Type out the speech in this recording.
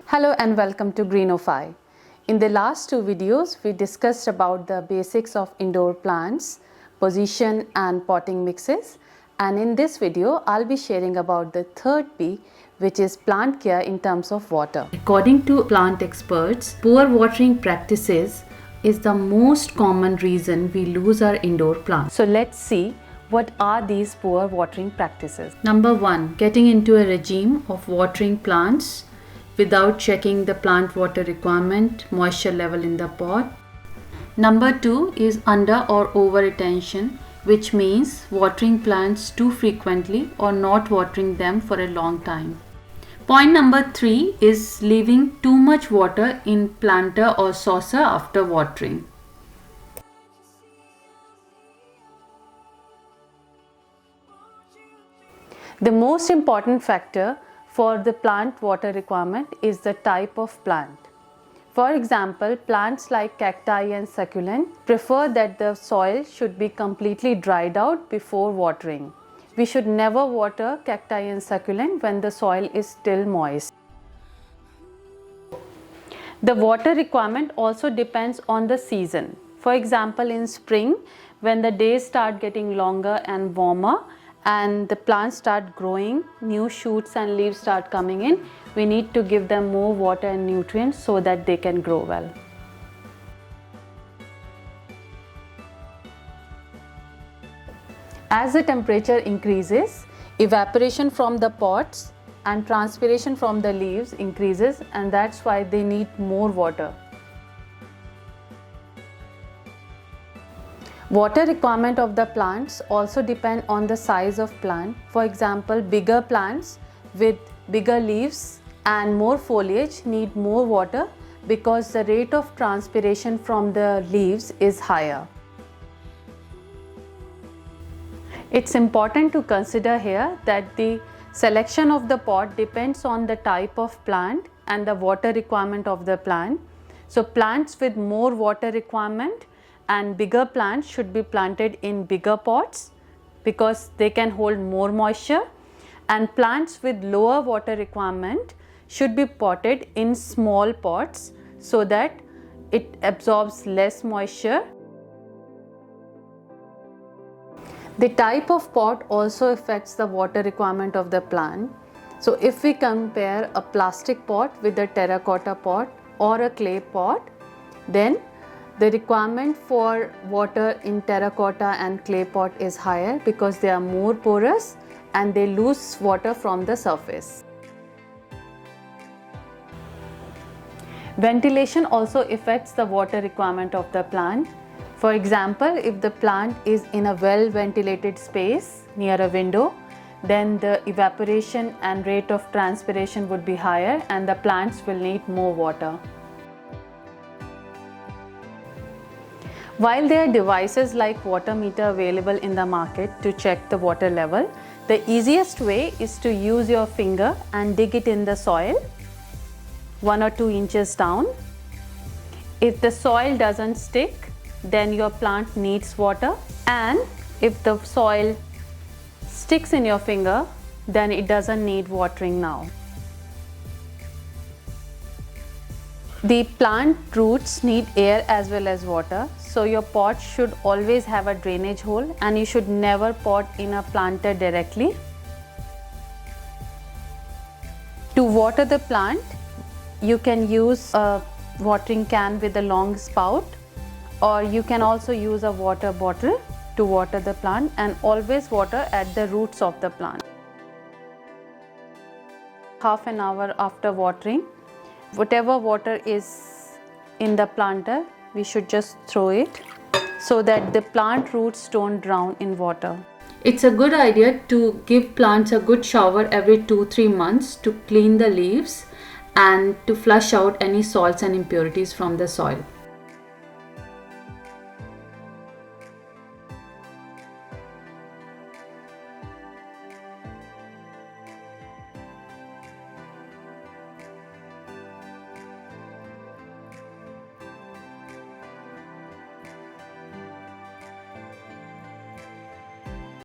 Hello and welcome to Greenify. In the last two videos, we discussed about the basics of indoor plants, position and potting mixes. And in this video, I'll be sharing about the third P, which is plant care in terms of water. According to plant experts, poor watering practices is the most common reason we lose our indoor plants. So let's see what are these poor watering practices. Number 1, getting into a regime of watering plants without checking the plant water requirement, moisture level in the pot. Number 2 is under or over attention, which means watering plants too frequently or not watering them for a long time. Point number 3 is leaving too much water in planter or saucer after watering. The most important factor for the plant water requirement is the type of plant. For example, plants like cacti and succulent prefer that the soil should be completely dried out before watering. We should never water cacti and succulent when the soil is still moist. The water requirement also depends on the season. For example, in spring, when the days start getting longer and warmer, and the plants start growing, new shoots and leaves start coming in, we need to give them more water and nutrients so that they can grow well. As the temperature increases, evaporation from the pots and transpiration from the leaves increases, and that's why they need more water. Water requirement of the plants also depend on the size of plant. For example, bigger plants with bigger leaves and more foliage need more water because the rate of transpiration from the leaves is higher. It's important to consider here that the selection of the pot depends on the type of plant and the water requirement of the plant. So plants with more water requirement and bigger plants should be planted in bigger pots because they can hold more moisture, and plants with lower water requirement should be potted in small pots so that it absorbs less moisture. The type of pot also affects the water requirement of the plant. So if we compare a plastic pot with a terracotta pot or a clay pot, then the requirement for water in terracotta and clay pot is higher because they are more porous and they lose water from the surface. Ventilation also affects the water requirement of the plant. For example, if the plant is in a well ventilated space near a window, then the evaporation and rate of transpiration would be higher and the plants will need more water. While there are devices like water meter available in the market to check the water level, the easiest way is to use your finger and dig it in the soil 1 or 2 inches down. If the soil doesn't stick, then your plant needs water, and if the soil sticks in your finger, then it doesn't need watering now. The plant roots need air as well as water, so your pot should always have a drainage hole and you should never pot in a planter directly. To water the plant, you can use a watering can with a long spout, or you can also use a water bottle to water the plant, and always water at the roots of the plant. Half an hour after watering, whatever water is in the planter, we should just throw it so that the plant roots don't drown in water. It's a good idea to give plants a good shower every 2-3 months to clean the leaves and to flush out any salts and impurities from the soil.